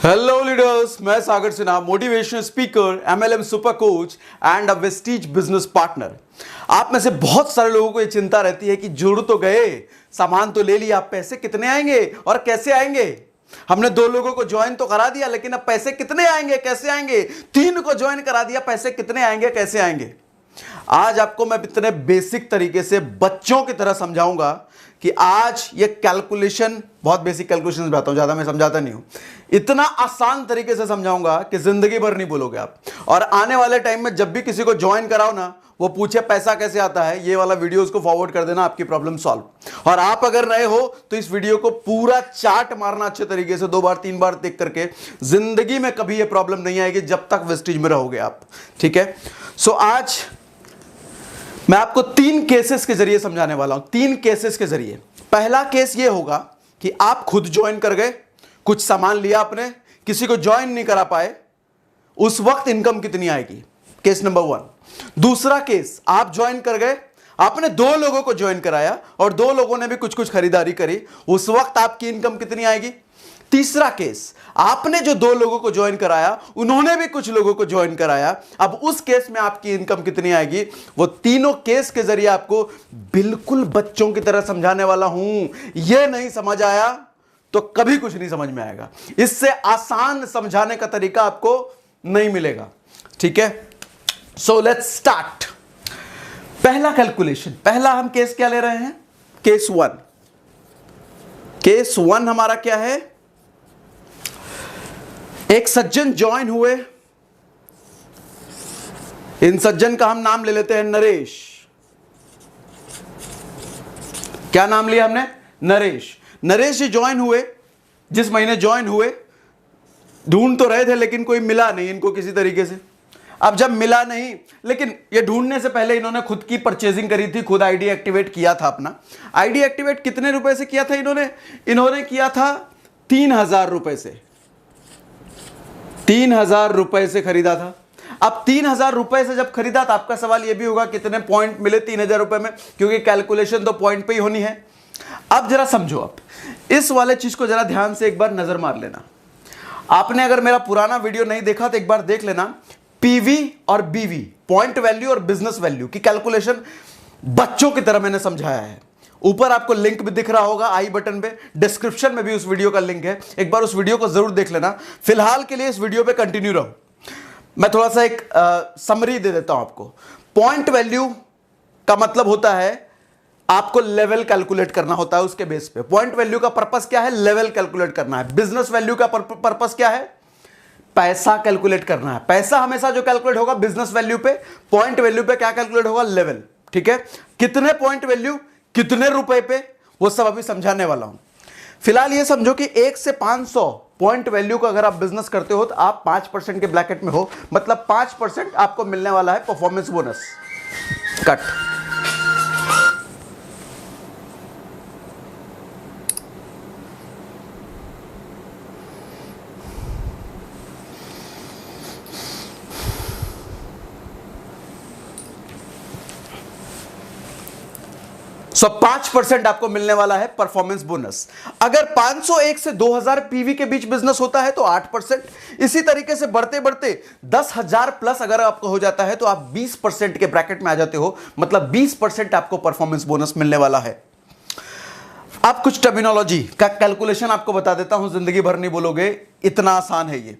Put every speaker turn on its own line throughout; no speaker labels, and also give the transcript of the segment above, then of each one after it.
Hello leaders, मैं Sagar Sinha, motivational speaker, MLM super coach and a Vestige business partner. आप में से बहुत सारे लोगों को यह चिंता रहती है कि जुड़ तो गए, सामान तो ले लिया, पैसे कितने आएंगे और कैसे आएंगे। हमने 2 लोगों को ज्वाइन तो करा दिया, लेकिन अब पैसे कितने आएंगे, कैसे आएंगे। 3 को ज्वाइन करा दिया, पैसे कितने आएंगे, कैसे आएंगे। आज आपको मैं इतने बेसिक तरीके से बच्चों की तरह समझाऊंगा कि आज ये कैलकुलेशन, बहुत बेसिक कैलकुलेशन बताता हूं, ज्यादा मैं समझाता नहीं हूं, इतना आसान तरीके से समझाऊंगा कि जिंदगी भर नहीं भूलोगे आप। और आने वाले टाइम में जब भी किसी को ज्वाइन कराओ ना, वो पूछे पैसा कैसे आता है, ये वाला वीडियो उसको फॉरवर्ड कर देना, आपकी प्रॉब्लम सॉल्व। और आप अगर नए हो तो इस वीडियो को पूरा चार्ट मारना अच्छे तरीके से, 2 बार 3 बार देख करके। जिंदगी में कभी ये प्रॉब्लम नहीं आएगी जब तक वेस्टीज में रहोगे आप, ठीक है। सो आज मैं आपको 3 केसेस के जरिए समझाने वाला हूं, 3 केसेस के जरिए। पहला केस ये होगा कि आप खुद ज्वाइन कर गए, कुछ सामान लिया आपने, किसी को ज्वाइन नहीं करा पाए, उस वक्त इनकम कितनी आएगी, केस नंबर 1। दूसरा केस, आप ज्वाइन कर गए, आपने 2 लोगों को ज्वाइन कराया और 2 लोगों ने भी कुछ कुछ खरीदारी करी, उस वक्त आपकी इनकम कितनी आएगी। तीसरा केस, आपने जो 2 लोगों को ज्वाइन कराया, उन्होंने भी कुछ लोगों को ज्वाइन कराया, अब उस केस में आपकी इनकम कितनी आएगी। वो तीनों केस के जरिए आपको बिल्कुल बच्चों की तरह समझाने वाला हूं। यह नहीं समझ आया तो कभी कुछ नहीं समझ में आएगा। इससे आसान समझाने का तरीका आपको नहीं मिलेगा, ठीक है। So let's start. पहला कैलकुलेशन, पहला हम केस क्या ले रहे हैं, केस 1। केस 1 हमारा क्या है, एक सज्जन ज्वाइन हुए, इन सज्जन का हम नाम ले लेते हैं नरेश। क्या नाम लिया हमने, नरेश। नरेश जी ज्वाइन हुए, जिस महीने ज्वाइन हुए, ढूंढ तो रहे थे लेकिन कोई मिला नहीं इनको किसी तरीके से। अब जब मिला नहीं, लेकिन ये ढूंढने से पहले इन्होंने खुद की परचेजिंग करी थी, खुद आईडी एक्टिवेट किया था अपना। आईडी एक्टिवेट कितने रुपए से किया था इन्होंने किया था 3000 रुपए से, 3000 रुपए से खरीदा था। अब 3000 रुपए से जब खरीदा तो आपका सवाल यह भी होगा कितने पॉइंट मिले 3000 रुपए में, क्योंकि कैलकुलेशन तो पॉइंट पे ही होनी है। अब जरा समझो, आप इस वाले चीज को जरा ध्यान से एक बार नजर मार लेना। आपने अगर मेरा पुराना वीडियो नहीं देखा तो एक बार देख लेना। पीवी और बीवी, पॉइंट वैल्यू और बिजनेस वैल्यू की कैलकुलेशन बच्चों की तरह मैंने समझाया है। ऊपर आपको लिंक भी दिख रहा होगा आई बटन पे, डिस्क्रिप्शन में भी उस वीडियो का लिंक है, एक बार उस वीडियो को जरूर देख लेना। फिलहाल के लिए इस वीडियो पे कंटिन्यू रहो। मैं थोड़ा सा एक समरी दे देता हूं आपको। पॉइंट वैल्यू का मतलब होता है आपको लेवल कैलकुलेट करना होता है उसके बेस पे। पॉइंट वैल्यू का पर्पस क्या है, लेवल कैलकुलेट करना है। बिजनेस वैल्यू का पर्पस क्या है, पैसा कैलकुलेट करना है। पैसा हमेशा जो कैलकुलेट होगा बिजनेस वैल्यू पे, पॉइंट वैल्यू पे क्या कैलकुलेट होगा, लेवल, ठीक है। कितने पॉइंट वैल्यू, कितने रुपए पे, वो सब अभी समझाने वाला हूं। फिलहाल ये समझो कि 1 से 500 पॉइंट वैल्यू का अगर आप बिजनेस करते हो तो आप 5% के ब्रैकेट में हो, मतलब 5% आपको मिलने वाला है परफॉर्मेंस बोनस। कट। सो 5% आपको मिलने वाला है परफॉर्मेंस बोनस। अगर 501 से 2000 पीवी के बीच बिजनेस होता है तो 8%। इसी तरीके से बढ़ते बढ़ते 10,000 प्लस अगर आपको हो जाता है तो आप 20% के ब्रैकेट में आ जाते हो, मतलब 20% आपको परफॉर्मेंस बोनस मिलने वाला है। अब कुछ टर्मिनोलॉजी का कैलकुलेशन आपको बता देता हूं, जिंदगी भर नहीं बोलोगे, इतना आसान है ये।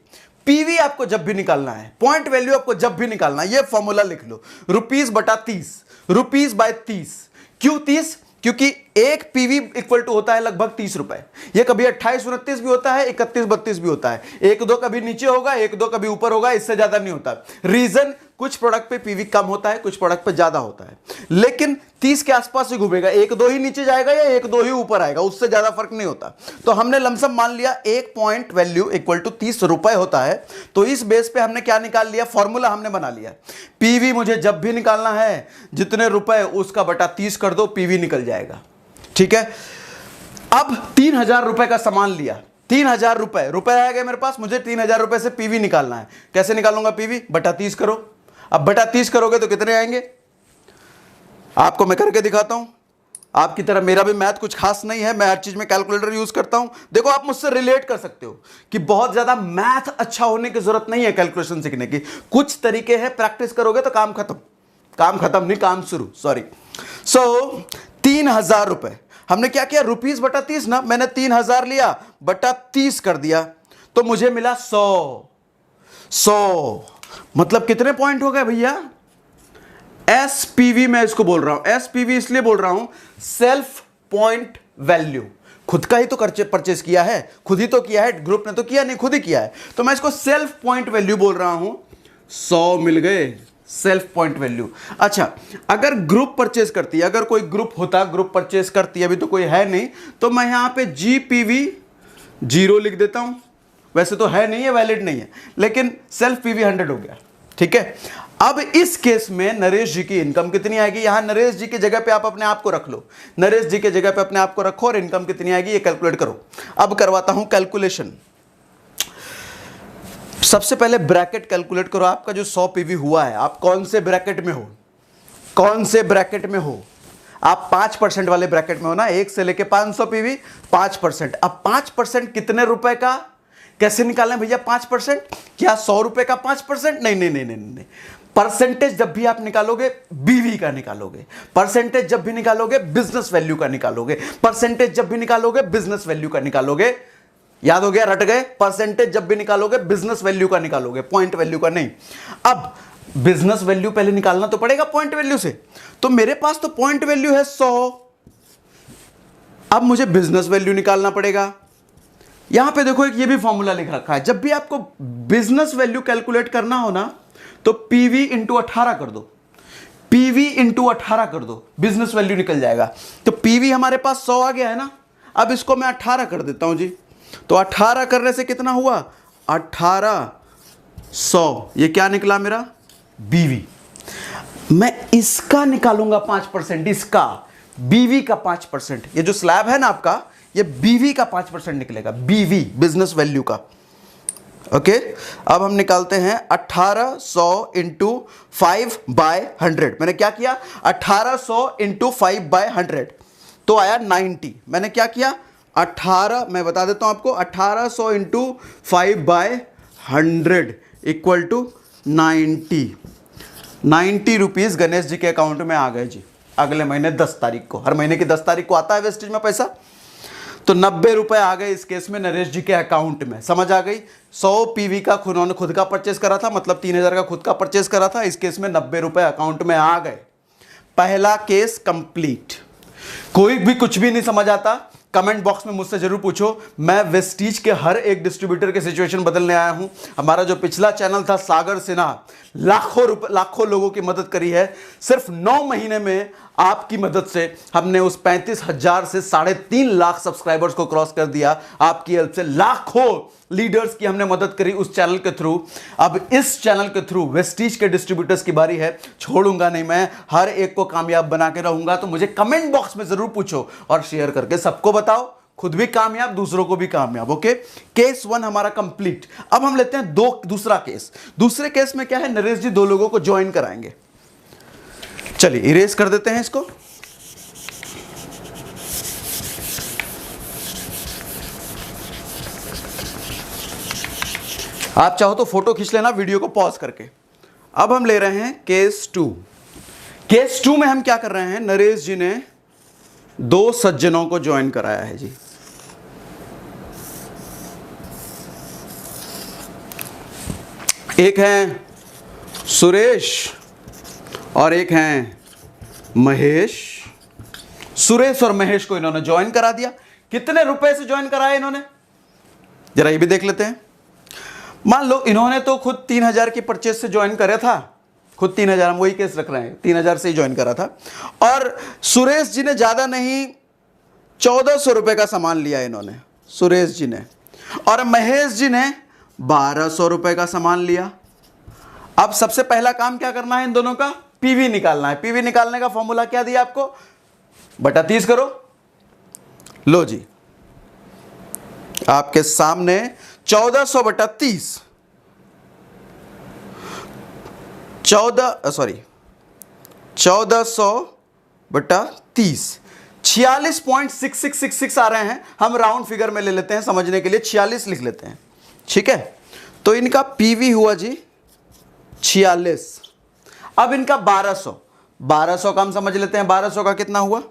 पीवी आपको जब भी निकालना है, पॉइंट वैल्यू आपको जब भी निकालना है, ये फॉर्मूला लिख लो, ₹30/30, ₹30/30। क्यों 30? क्योंकि एक पीवी इक्वल टू होता है लगभग 30 रुपए। यह कभी 28-29 भी होता है, 31-32 भी होता है, 1-2 कभी नीचे होगा, 1-2 कभी ऊपर होगा, इससे ज्यादा नहीं होता। रीजन, कुछ प्रोडक्ट पे पीवी कम होता है, कुछ प्रोडक्ट पे ज्यादा होता है, लेकिन 30 के आसपास ही घूमेगा। 1-2 ही नीचे जाएगा या 1-2 ही ऊपर आएगा, उससे ज्यादा फर्क नहीं होता। तो हमने लमसम मान लिया एक पॉइंट वैल्यू इक्वल टू 30 रुपए होता है। तो इस बेस पे हमने क्या निकाल लिया, फॉर्मूला हमने बना लिया। पीवी मुझे जब भी निकालना है, जितने रुपए उसका बटा 30 कर दो, पीवी निकल जाएगा, ठीक है। अब 3000 रुपए का सामान लिया, 3000 रुपए आ गए मेरे पास, मुझे 3000 रुपए से पीवी निकालना है। कैसे निकालूंगा पीवी, बटा 30 करो। अब बटा 30 करोगे तो कितने आएंगे, आपको मैं करके दिखाता हूं। आपकी तरह मेरा भी मैथ कुछ खास नहीं है, मैं हर चीज में कैलकुलेटर यूज करता हूं। देखो आप मुझसे रिलेट कर सकते हो कि बहुत ज्यादा मैथ अच्छा होने की जरूरत नहीं है कैलकुलेशन सीखने की। कुछ तरीके हैं, प्रैक्टिस करोगे तो काम खत्म, काम खत्म नहीं काम शुरू, सॉरी। सो 3,000 रुपए हमने क्या किया, रुपीज बटा 30 ना, मैंने 3,000 लिया बटा 30 कर दिया तो मुझे मिला 100 मतलब कितने पॉइंट हो गए भैया, एसपीवी मैं इसको बोल रहा हूं। एसपीवी इसलिए बोल रहा हूं, सेल्फ पॉइंट वैल्यू। खुद का ही तो परचेस किया है, खुद ही तो किया है, ग्रुप ने तो किया नहीं, खुद ही किया है, तो मैं इसको सेल्फ पॉइंट वैल्यू बोल रहा हूं। 100 मिल गए सेल्फ पॉइंट वैल्यू। अच्छा, अगर ग्रुप परचेस करती है, अगर कोई ग्रुप होता, ग्रुप परचेस करती है, अभी तो कोई है नहीं, तो मैं यहां पे जीपीवी 0 लिख देता हूं। वैसे तो है नहीं है, वैलिड नहीं है, लेकिन सेल्फ पीवी 100 हो गया, ठीक है। अब इस केस में नरेश जी की इनकम कितनी आएगी, यहां नरेश जी की जगह पे आप अपने आप को रख लो, नरेश जी की जगह पे अपने आप को रखो और इनकम कितनी आएगी ये कैलकुलेट करो। अब करवाता हूं कैलकुलेशन। सबसे पहले ब्रैकेट कैलकुलेट करो, आपका जो 100 पीवी हुआ है, आप कौन से ब्रैकेट में हो, कौन से ब्रैकेट में हो, आप 5% वाले ब्रैकेट में हो ना, 1 से लेके 500 पीवी 5%। अब 5% कितने रुपए का, कैसे निकालें भैया 5%, क्या 100 रुपए का 5%, नहीं नहीं नहीं नहीं नहीं, परसेंटेज जब भी आप निकालोगे बीवी का निकालोगे, परसेंटेज जब भी निकालोगे बिजनेस वैल्यू का निकालोगे, परसेंटेज जब भी निकालोगे बिजनेस वैल्यू का निकालोगे। याद हो गया, रट गए, परसेंटेज जब भी निकालोगे बिजनेस वैल्यू का निकालोगे, पॉइंट वैल्यू का नहीं। अब बिजनेस वैल्यू पहले निकालना तो पड़ेगा पॉइंट वैल्यू से, तो मेरे पास तो पॉइंट वैल्यू है 100, अब मुझे बिजनेस वैल्यू निकालना पड़ेगा। यहां पे देखो एक ये भी फॉर्मूला लिख रखा है, जब भी आपको बिजनेस वैल्यू कैलकुलेट करना हो ना तो पीवी इंटू 18 कर दो, पीवी इंटू 18 कर दो, बिजनेस वैल्यू निकल जाएगा। तो पीवी हमारे पास 100 आ गया है ना, अब इसको मैं 18 कर देता हूं जी, तो 18 करने से कितना हुआ 1800, ये क्या निकला मेरा बीवी। मैं इसका निकालूंगा 5%, इसका बीवी का 5%, ये जो स्लैब है ना आपका, ये बीवी का 5% निकलेगा, बीवी बिजनेस वैल्यू का। ओके, अब हम निकालते हैं 1800 इंटू 5/100। मैंने क्या किया, 1800 इंटू 5/100 तो आया 90। मैंने क्या किया 18, मैं बता देता हूं आपको, 1800 into 5/100 equal to 90 rupees Ganesh ji के अकाउंट में आ गए जी। अगले महीने 10 तारीख को, हर महीने की 10 तारीख को आता है वेस्टेज में पैसा, तो 90 रुपए आ गए इस केस में नरेश जी के अकाउंट में। समझ आ गई, 100 पीवी का उन्होंने खुद का परचेस करा था, मतलब 3,000 का खुद का परचेस करा था, इस केस में 90 रुपए अकाउंट में आ गए। पहला केस कंप्लीट। कोई भी कुछ भी नहीं समझ आता, कमेंट बॉक्स में मुझसे जरूर पूछो, मैं वेस्टीज के हर एक डिस्ट्रीब्यूटर के सिचुएशन बदलने आया हूं। हमारा जो पिछला चैनल था सागर सिन्हा, लाखों लोगों की मदद करी है। सिर्फ 9 महीने में आपकी मदद से हमने उस 35,000 से 3.5 लाख सब्सक्राइबर्स को क्रॉस कर दिया। आपकी हेल्प से लाखों लीडर्स की हमने मदद करी उस चैनल के थ्रू। अब इस चैनल के थ्रू वेस्टीज के डिस्ट्रीब्यूटर्स की बारी है, छोड़ूंगा नहीं मैं, हर एक को कामयाब बना के रहूंगा। तो मुझे कमेंट बॉक्स में जरूर पूछो और शेयर करके सबको बताओ, खुद भी कामयाब, दूसरों को भी कामयाब। ओके, केस 1 हमारा कंप्लीट। अब हम लेते हैं दूसरा केस। दूसरे केस में क्या है, नरेश जी 2 लोगों को ज्वाइन कराएंगे। चलिए इरेज कर देते हैं इसको। आप चाहो तो फोटो खींच लेना वीडियो को पॉज करके। अब हम ले रहे हैं केस 2। केस 2 में हम क्या कर रहे हैं, नरेश जी ने 2 सज्जनों को ज्वाइन कराया है जी। एक हैं सुरेश और एक हैं महेश। सुरेश और महेश को इन्होंने ज्वाइन करा दिया। कितने रुपए से ज्वाइन कराया इन्होंने, जरा ये भी देख लेते हैं। मान लो इन्होंने तो खुद 3,000 की परचेस से ज्वाइन करा था, खुद 3,000, हम वही केस रख रहे हैं, 3,000 से ही ज्वाइन करा था। और सुरेश जी ने ज्यादा नहीं 1,400 रुपए का सामान लिया इन्होंने, सुरेश जी ने, और महेश जी ने 1,200 रुपए का सामान लिया। अब सबसे पहला काम क्या करना है, इन दोनों का पीवी निकालना है। पीवी निकालने का फॉर्मूला क्या दिया आपको, बटा 30 करो। लो जी, आपके सामने 1400 बटा 30, 1400 बटा 30, 46.6666 आ रहे हैं, हम राउंड फिगर में ले लेते हैं समझने के लिए, 46 लिख लेते हैं, ठीक है। तो इनका पीवी हुआ जी 46। अब इनका 1200 का हम समझ लेते हैं, 1200 का कितना हुआ,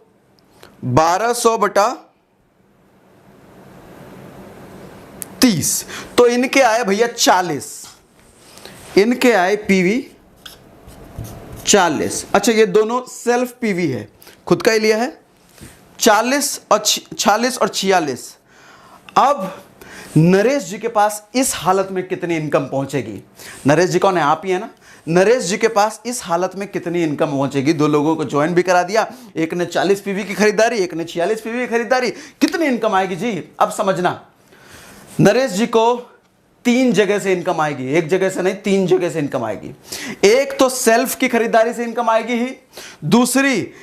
1200 बटा 30। तो इनके आए भैया 40, इनके आए पीवी 40। अच्छा, ये दोनों सेल्फ पीवी है, खुद का ही लिया है, 40 और 46। अब नरेश जी के पास इस हालत में कितनी इनकम पहुंचेगी? नरेश जी कौन है? आप ही है ना। नरेश जी के पास इस हालत में कितनी इनकम पहुंचेगी? दो लोगों को ज्वाइन भी करा दिया, एक ने 40 पीवी की खरीदारी, एक ने 46 पीवी की खरीदारी, कितनी इनकम आएगी जी? अब समझना, नरेश जी को 3 जगह से इनकम आएगी, एक जगह से नहीं, 3 जगह से इनकम आएगी। एक तो सेल्फ की खरीदारी से इनकम आएगी ही, दूसरी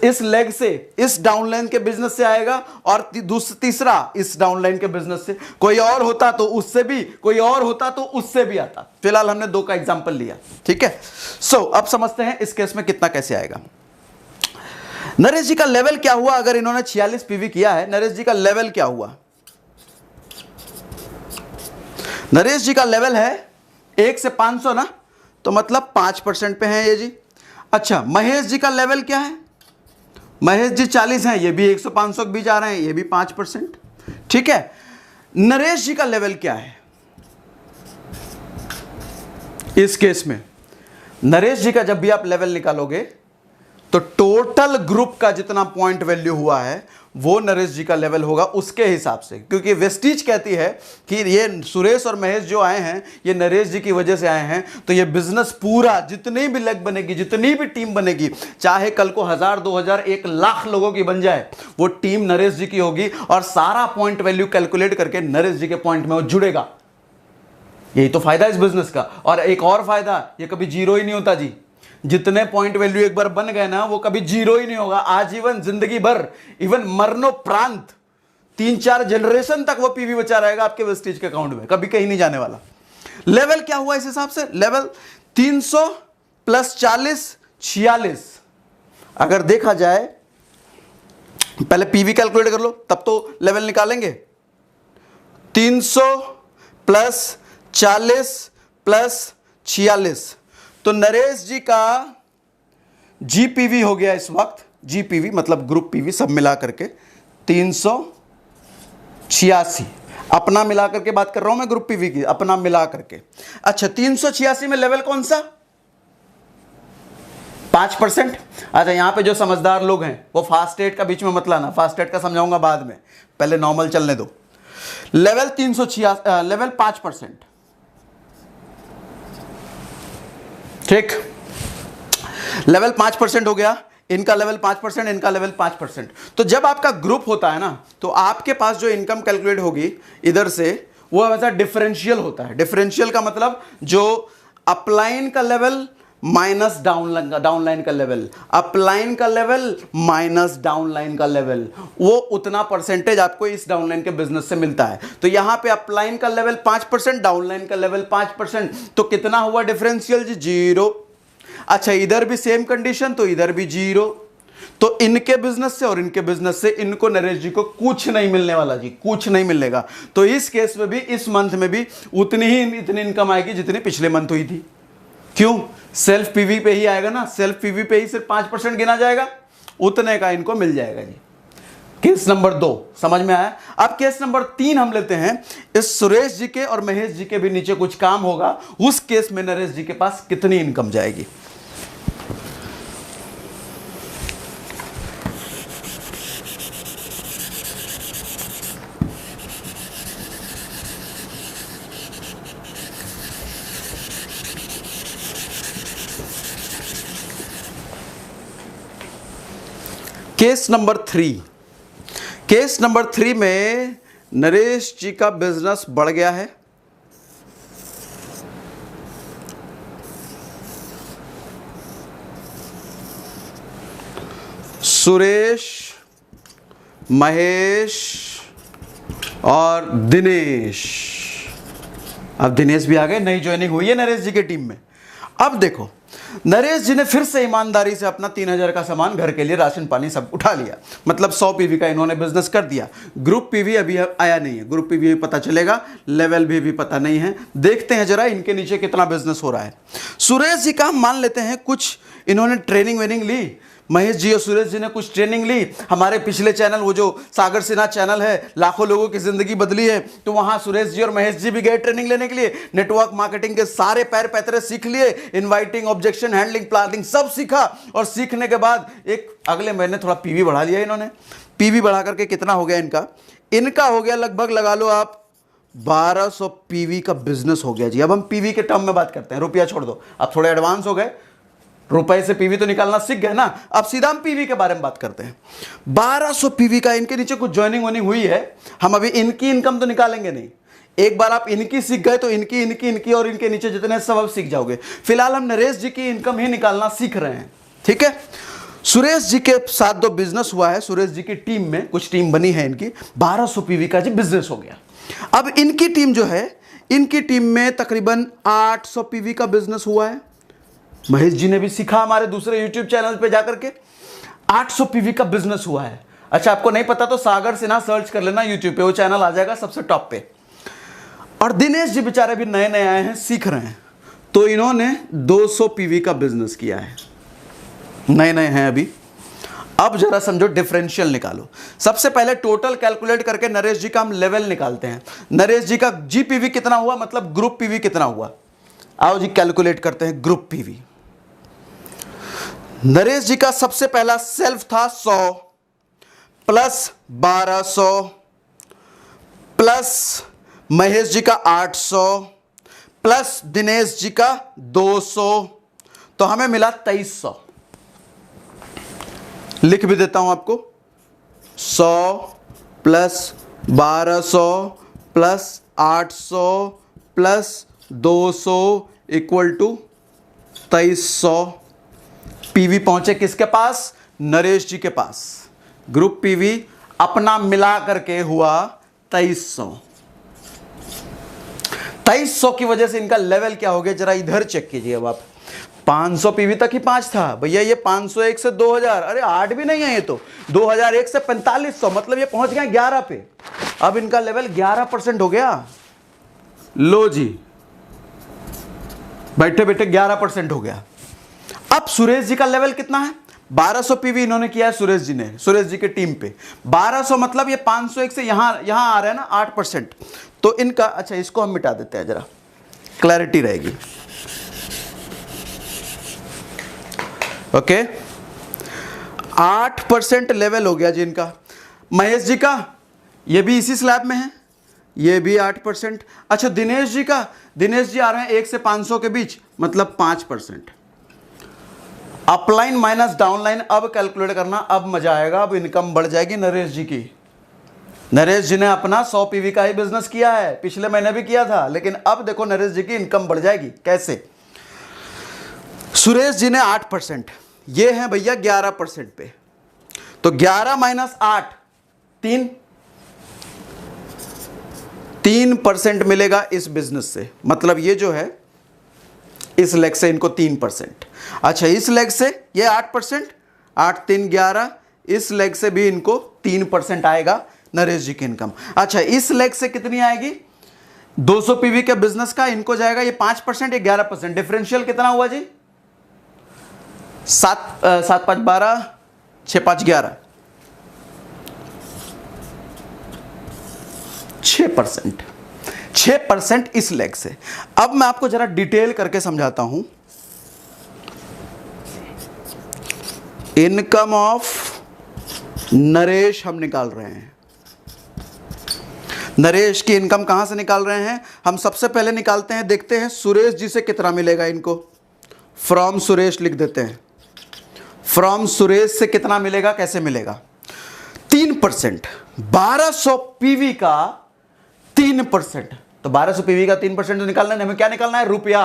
इस लेग से, इस डाउनलाइन के बिजनेस से आएगा, और तीसरा इस डाउनलाइन के बिजनेस से। कोई और होता तो उससे भी, कोई और होता तो उससे भी आता। फिलहाल हमने 2 का एग्जांपल लिया, ठीक है। अब समझते हैं इस केस में कितना कैसे आएगा। नरेश जी का लेवल क्या हुआ? अगर इन्होंने 46 पीवी किया है, नरेश जी का लेवल क्या हुआ? नरेश जी का लेवल है 1 से 500 ना, तो मतलब 5% पे है ये जी। अच्छा, महेश जी का लेवल क्या है? महेश जी 40 हैं, ये भी 100 से 500 के बीच आ रहे हैं, ये भी 5%, ठीक है। नरेश जी का लेवल क्या है इस केस में? नरेश जी का जब भी आप लेवल निकालोगे तो टोटल ग्रुप का जितना पॉइंट वैल्यू हुआ है वो नरेश जी का लेवल होगा उसके हिसाब से, क्योंकि वेस्टीज कहती है कि ये सुरेश और महेश जो आए हैं ये नरेश जी की वजह से आए हैं, तो ये बिजनेस पूरा, जितनी भी लेग बनेगी, जितनी भी टीम बनेगी, चाहे कल को 1000, 2000, 1 लाख लोगों की बन जाए, वो टीम नरेश जी की होगी और सारा पॉइंट वैल्यू कैलकुलेट करके नरेश जी के पॉइंट में वो जुड़ेगा। यही तो फायदा इस बिजनेस का। और एक और फायदा, ये कभी जीरो ही नहीं होता जी। जितने पॉइंट वैल्यू एक बार बन गए ना, वो कभी जीरो ही नहीं होगा, आजीवन, जिंदगी भर, इवन मरणोपरांत 3-4 जनरेशन तक वो पीवी बचा रहेगा आपके वेस्टेज के अकाउंट में, कभी कहीं नहीं जाने वाला। लेवल क्या हुआ इस हिसाब से? Level 300 plus 40, 46। अगर देखा जाए, पहले पीवी कैलकुलेट कर लो तब तो लेवल निकालेंगे। 300 प्लस 40 प्लस 46, तो नरेश जी का जीपीवी हो गया इस वक्त, जीपीवी मतलब ग्रुप पीवी सब मिला करके 386। अपना मिला करके बात कर रहा हूं मैं, ग्रुप पीवी की अपना मिला करके। अच्छा, 386 में लेवल कौन सा? 5%। अच्छा, यहां पे जो समझदार लोग हैं वो फास्ट एड का बीच में मत लाना, फास्ट एड का समझाऊंगा बाद में, पहले नॉर्मल चलने दो। लेवल 386, लेवल 5%, ठीक। लेवल 5% हो गया, इनका लेवल 5%, इनका लेवल 5%। तो जब आपका ग्रुप होता है ना, तो आपके पास जो इनकम कैलकुलेट होगी इधर से, वो वैसा डिफरेंशियल होता है। डिफरेंशियल का मतलब जो अपलाइन का लेवल माइनस डाउनलाइन का लेवल, अपलाइन का लेवल माइनस डाउनलाइन का लेवल, वो उतना परसेंटेज आपको इस डाउनलाइन के बिजनेस से मिलता है। तो यहां पे अपलाइन का लेवल 5%, डाउनलाइन का लेवल 5%, तो कितना हुआ डिफरेंशियल जी? 0। अच्छा, इधर भी सेम कंडीशन, तो इधर भी 0। तो इनके बिजनेस से और इनके बिजनेस से इनको नरेश जी को कुछ नहीं मिलने वाला जी, कुछ नहीं मिलेगा। तो इस केस में भी, इस मंथ में भी इतनी इनकम आएगी जितनी पिछले मंथ हुई थी। क्यों? सेल्फ पीवी पे ही आएगा ना, सेल्फ पीवी पे ही सिर्फ 5% गिना जाएगा, उतने का इनको मिल जाएगा जी। केस नंबर 2 समझ में आया। अब केस नंबर 3 हम लेते हैं। इस सुरेश जी के और महेश जी के भी नीचे कुछ काम होगा, उस केस में नरेश जी के पास कितनी इनकम जाएगी? केस नंबर 3, केस नंबर 3 में नरेश जी का बिजनेस बढ़ गया है, सुरेश, महेश और दिनेश। अब दिनेश भी आ गए, नई ज्वाइनिंग हुई है नरेश जी के टीम में। अब देखो, नरेश जी ने फिर से ईमानदारी से अपना 3,000 का सामान, घर के लिए राशन पानी सब उठा लिया, मतलब 100 पीवी का इन्होंने बिजनेस कर दिया। ग्रुप पीवी अभी आया नहीं है, ग्रुप पीवी पता चलेगा, लेवल भी पता नहीं है। देखते हैं जरा इनके नीचे कितना बिजनेस हो रहा है। सुरेश जी का हम मान लेते हैं कुछ इन्होंने ट्रेनिंग वेनिंग ली, महेश जी और सुरेश जी ने कुछ ट्रेनिंग ली। हमारे पिछले चैनल, वो जो सागर सिन्हा चैनल है, लाखों लोगों की जिंदगी बदली है, तो वहां सुरेश जी और महेश जी भी गए ट्रेनिंग लेने के लिए। नेटवर्क मार्केटिंग के सारे पैर पैतरे सीख लिए, इनवाइटिंग, ऑब्जेक्शन हैंडलिंग, प्लानिंग सब सीखा। और सीखने के बाद एक अगले महीने थोड़ा पीवी बढ़ा लिया इन्होंने। पीवी बढ़ा करके कितना हो गया इनका हो गया लगभग, लगा लो आप 1200 पीवी का बिजनेस हो गया जी। अब हम पीवी के टर्म में बात करते हैं, रुपया छोड़ दो, अब थोड़े एडवांस हो गए, रुपए से पीवी तो निकालना सीख गए ना। अब सीधा हम पीवी के बारे में बात करते हैं। 1200 पीवी का, इनके नीचे कुछ ज्वाइनिंग वॉइनिंग हुई है, हम अभी इनकी इनकम तो निकालेंगे नहीं। एक बार आप इनकी सीख गए तो इनकी और इनके नीचे जितने सब आप सीख जाओगे। फिलहाल हम नरेश जी की इनकम ही निकालना सीख रहे हैं, ठीक है। सुरेश जी के साथ दो बिजनेस हुआ है, सुरेश जी की टीम में कुछ टीम बनी है इनकी, 1200 पीवी का जी बिजनेस हो गया। अब इनकी टीम जो है, इनकी टीम में तकरीबन 800 पीवी का बिजनेस हुआ है। महेश जी ने भी सीखा हमारे दूसरे YouTube चैनल पे जाकर के, 800 पीवी का बिजनेस हुआ है। अच्छा, आपको नहीं पता तो सागर सिन्हा सर्च कर लेना YouTube पे, वो चैनल आ जाएगा सबसे टॉप पे। और दिनेश जी बेचारे भी नए नए आए हैं, सीख रहे हैं, तो इन्होंने 200 पीवी का बिजनेस किया है, नए नए हैं अभी। अब जरा समझो, डिफरेंशियल निकालो। सबसे पहले टोटल कैलकुलेट करके नरेश जी का हम लेवल निकालते हैं। नरेश जी का GPV कितना हुआ, मतलब ग्रुप पीवी कितना हुआ। आओ जी कैलकुलेट करते हैं ग्रुप पीवी। नरेश जी का सबसे पहला सेल्फ था 100 प्लस 1200 प्लस महेश जी का 800 प्लस दिनेश जी का 200, तो हमें मिला 2300। लिख भी देता हूं आपको, 100 plus 1200 plus 800 plus 200 equal to 2300। PV पहुंचे किसके पास, नरेश जी के पास। ग्रुप पीवी अपना मिला करके हुआ 2300। 2300 की वजह से इनका लेवल क्या हो गया, जरा इधर चेक कीजिए। अब आप 500 पीवी तक ही 5 था भैया, ये 501 से 2000, अरे 8 भी नहीं है ये तो, 2001 से 4500, मतलब ये पहुंच गया 11 पे। अब इनका लेवल 11% हो गया। लो जी, बैठे बैठे 11% हो गया। अब सुरेश जी का लेवल कितना है, 1200 पीवी इन्होंने किया है सुरेश जी ने, सुरेश जी के टीम पे 1200, मतलब ये 501 से यहां आ रहा है ना 8%, तो इनका, अच्छा इसको हम मिटा देते हैं, जरा क्लैरिटी रहेगी। ओके, 8% लेवल हो गया जी इनका। महेश जी का, ये भी इसी स्लैब में है, ये भी 8%। अच्छा दिनेश जी का, दिनेश जी आ रहे हैं 1 से 500 के बीच, मतलब 5%। अपलाइन माइनस डाउनलाइन अब कैलकुलेट करना, अब मजा आएगा, अब इनकम बढ़ जाएगी नरेश जी की। नरेश जी ने अपना 100 पीवी का ही बिजनेस किया है, पिछले महीने भी किया था, लेकिन अब देखो नरेश जी की इनकम बढ़ जाएगी। कैसे, सुरेश जी ने 8%, ये है भैया 11% पे, तो 11 माइनस 8 3% मिलेगा इस बिजनेस से, मतलब ये जो है इस लेग से इनको 3%। अच्छा इस लेग से ये 8%, 8 3 11, इस लेग से भी इनको 3% आएगा नरेश जी की इनकम। अच्छा इस लेग से कितनी आएगी, 200 पीवी के बिजनेस का इनको जाएगा ये 5%, ये 11%। डिफरेंशियल कितना हुआ जी, 7 5 12, 6 5 11, 6%। 6% इस लेग से। अब मैं आपको जरा डिटेल करके समझाता हूं। इनकम ऑफ नरेश हम निकाल रहे हैं। नरेश की इनकम कहां से निकाल रहे हैं हम, सबसे पहले निकालते हैं, देखते हैं सुरेश जी से कितना मिलेगा इनको। फ्रॉम सुरेश लिख देते हैं, फ्रॉम सुरेश से कितना मिलेगा, कैसे मिलेगा, 3%। 1200 पीवी का 3%, तो 1200 पीवी का 3% निकालना है, हमें क्या निकालना है, रुपया।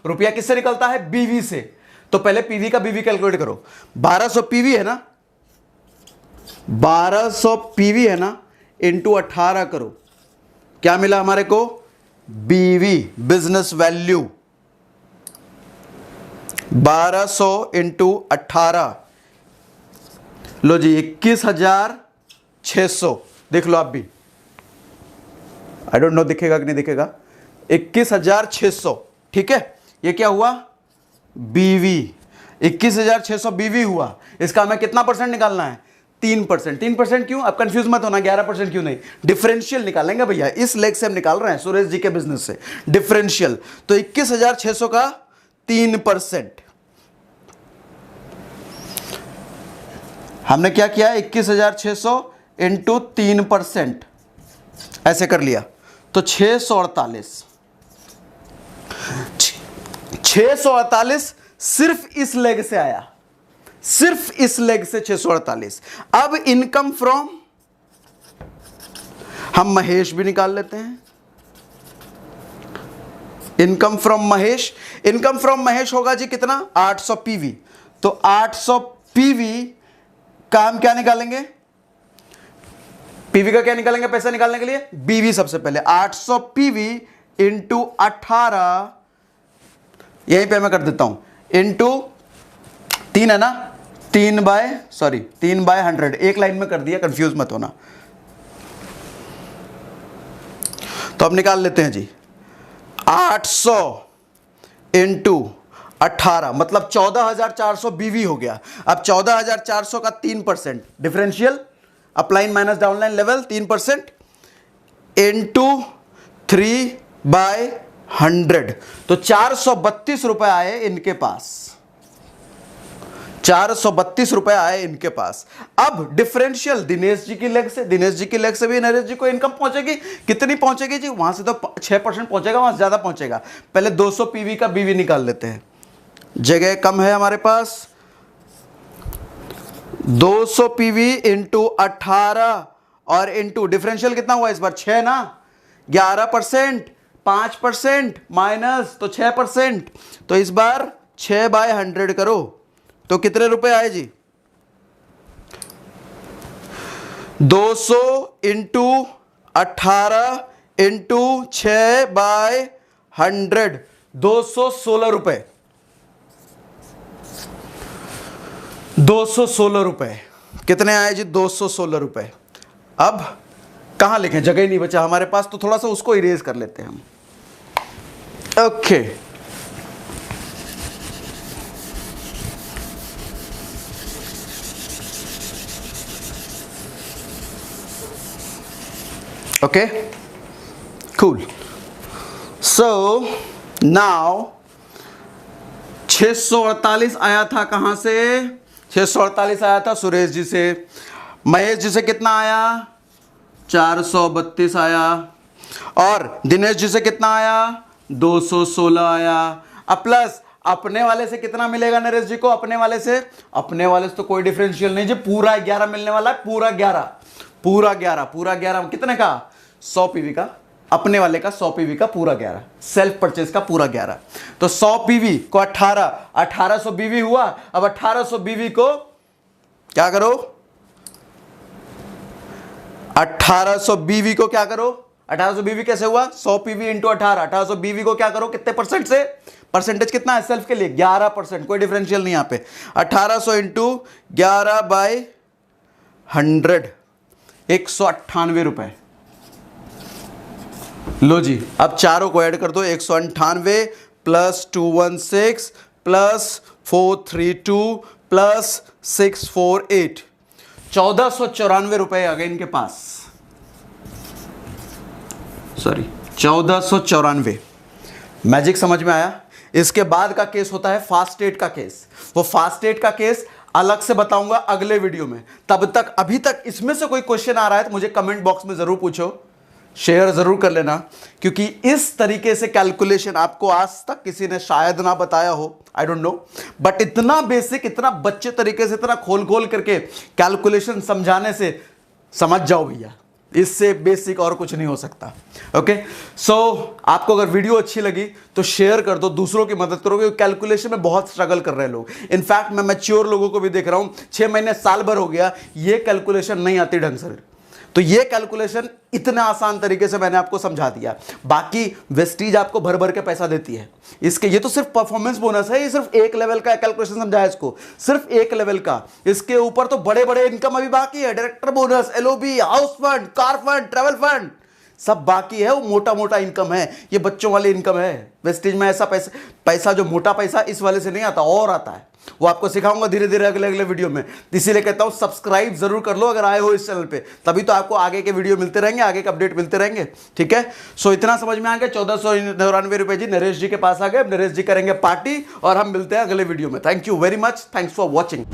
रुपया किससे निकलता है, बीवी से। तो पहले पीवी का बीवी कैलकुलेट करो। 1200 पीवी है ना, 1200 पीवी है ना, इंटू 18 करो, क्या मिला हमारे को, बीवी, बिजनेस वैल्यू। 1200 इंटू 18, लो जी 21,600, देख लो आप भी, आई डोंट नो दिखेगा कि नहीं दिखेगा, 21,600, ठीक है। ये क्या हुआ, बीवी, 21,600 बीवी हुआ। इसका हमें कितना परसेंट निकालना है, 3%। 3% क्यों, अब कंफ्यूज मत होना, 11% क्यों नहीं, डिफरेंशियल निकालेंगे भैया, इस लेग से हम निकाल रहे हैं सुरेश जी के बिजनेस से डिफरेंशियल। तो 21,600 का 3%, हमने क्या किया, 21,600 इंटू 3%, ऐसे कर लिया, तो 648, 648 सिर्फ इस लेग से आया, सिर्फ इस लेग से 648। अब इनकम फ्रॉम हम महेश भी निकाल लेते हैं, income from Mahesh, income from Mahesh होगा जी कितना, 800 पीवी। तो 800 पीवी का हम क्या निकालेंगे, पीवी का क्या निकालेंगे पैसा निकालने के लिए, बीवी सबसे पहले, 800 पीवी इंटू 18, यहीं पे मैं कर देता हूं, इंटू 3 है ना, 3/100, एक लाइन में कर दिया, कंफ्यूज मत होना। तो अब निकाल लेते हैं जी, 800 इंटू 18 मतलब 14,400 बीवी हो गया। अब 14,400 का 3%, differential upline minus downline level 3%, into 3/100, तो 432 रुपए आए इनके पास, 432 रुपए आए इनके पास। अब डिफरेंशियल दिनेश जी की लेग से, दिनेश जी की लेग से भी नरेश जी को इनकम पहुंचेगी, कितनी पहुंचेगी जी, वहां से तो 6% पहुंचेगा, वहां से ज्यादा पहुंचेगा। पहले 200 पीवी का बीवी निकाल लेते हैं, जगह कम है हमारे पास, 200 पीवी इंटू 18 और इंटू डिफरेंशियल कितना हुआ इस बार, 6 ना, 11%, 5% माइनस तो 6%, तो इस बार 6/100 करो, तो कितने रुपए आए जी, 200 इंटू 18 इंटू 6/100, 216 रुपए, 216 रुपए, कितने आए जी, 216 रुपए। अब कहां लिखें, जगह ही नहीं बचा हमारे पास, तो थोड़ा सा उसको इरेज कर लेते हैं हम, okay. Okay, cool. So now 648 आया था कहां से, 648 आया था सुरेश जी से, महेश जी से कितना आया, 432 आया, और दिनेश जी से कितना आया, 216 आया। अब प्लस अपने वाले से कितना मिलेगा नरेश जी को, अपने वाले से तो कोई डिफरेंशियल नहीं जी, पूरा 11 मिलने वाला है, पूरा 11 कितने का, 100 पीवी का, अपने वाले का 100 पीवी का पूरा 11, सेल्फ परचेज का पूरा 11। तो 100 पीवी को 1800 बीवी हुआ। अब 1800 बीवी को क्या करो, 1800 बीवी को क्या करो, 1800 बीवी कैसे हुआ, 100 पीवी इंटू 18, 1800 बीवी को क्या करो, कितने परसेंट से, परसेंटेज कितना है सेल्फ के लिए, 11%, कोई डिफरेंशियल नहीं यहां पे, 1800 इंटू 11/100, 198 रुपए। लो जी, अब चारों को ऐड कर दो, 198 प्लस 216 प्लस 432 प्लस 648, 1494 रुपए आ गए इनके पास, सॉरी 1494। मैजिक समझ में आया। इसके बाद का केस होता है फास्टेट का केस, वो फास्टेट का केस अलग से बताऊंगा अगले वीडियो में। तब तक अभी तक इसमें से कोई क्वेश्चन आ रहा है तो मुझे कमेंट बॉक्स में जरूर पूछो, शेयर जरूर कर लेना, क्योंकि इस तरीके से कैलकुलेशन आपको आज तक किसी ने शायद ना बताया हो, आई डोंट नो, बट इतना बेसिक, इतना बच्चे तरीके से, इतना खोल खोल करके कैलकुलेशन समझाने से समझ जाओ भैया, इससे बेसिक और कुछ नहीं हो सकता। ओके, सो आपको अगर वीडियो अच्छी लगी तो शेयर कर दो, दूसरों की मदद करो, क्योंकि कैलकुलेशन में बहुत स्ट्रगल कर रहे हैं लोग। इनफैक्ट मैं मैच्योर लोगों को भी देख रहा हूं, 6 महीने साल भर हो गया, ये कैलकुलेशन नहीं आती ढंग से, तो ये कैलकुलेशन इतना आसान तरीके से मैंने आपको समझा दिया। बाकी वेस्टीज आपको भर भर के पैसा देती है, इसके ये तो सिर्फ परफॉर्मेंस बोनस है, ये सिर्फ एक लेवल का कैलकुलेशन समझाया इसको, सिर्फ एक लेवल का। इसके ऊपर तो बड़े बड़े इनकम अभी बाकी है, director bonus, LOB, house fund, car fund, travel fund सब बाकी है। वो मोटा मोटा इनकम है, ये बच्चों वाली इनकम है। वेस्टीज में ऐसा पैसा जो मोटा पैसा इस वाले से नहीं आता, और आता है, वो आपको सिखाऊंगा धीरे धीरे अगले अगले वीडियो में। इसीलिए कहता हूं सब्सक्राइब जरूर कर लो अगर आए हो इस चैनल पे, तभी तो आपको आगे के वीडियो मिलते रहेंगे, आगे के अपडेट मिलते रहेंगे। ठीक है, सो इतना समझ में आ गया। 1499 रुपए जी नरेश जी के पास आ गए। नरेश जी करेंगे पार्टी और हम मिलते हैं अगले वीडियो में। Thank you very much, thanks for watching.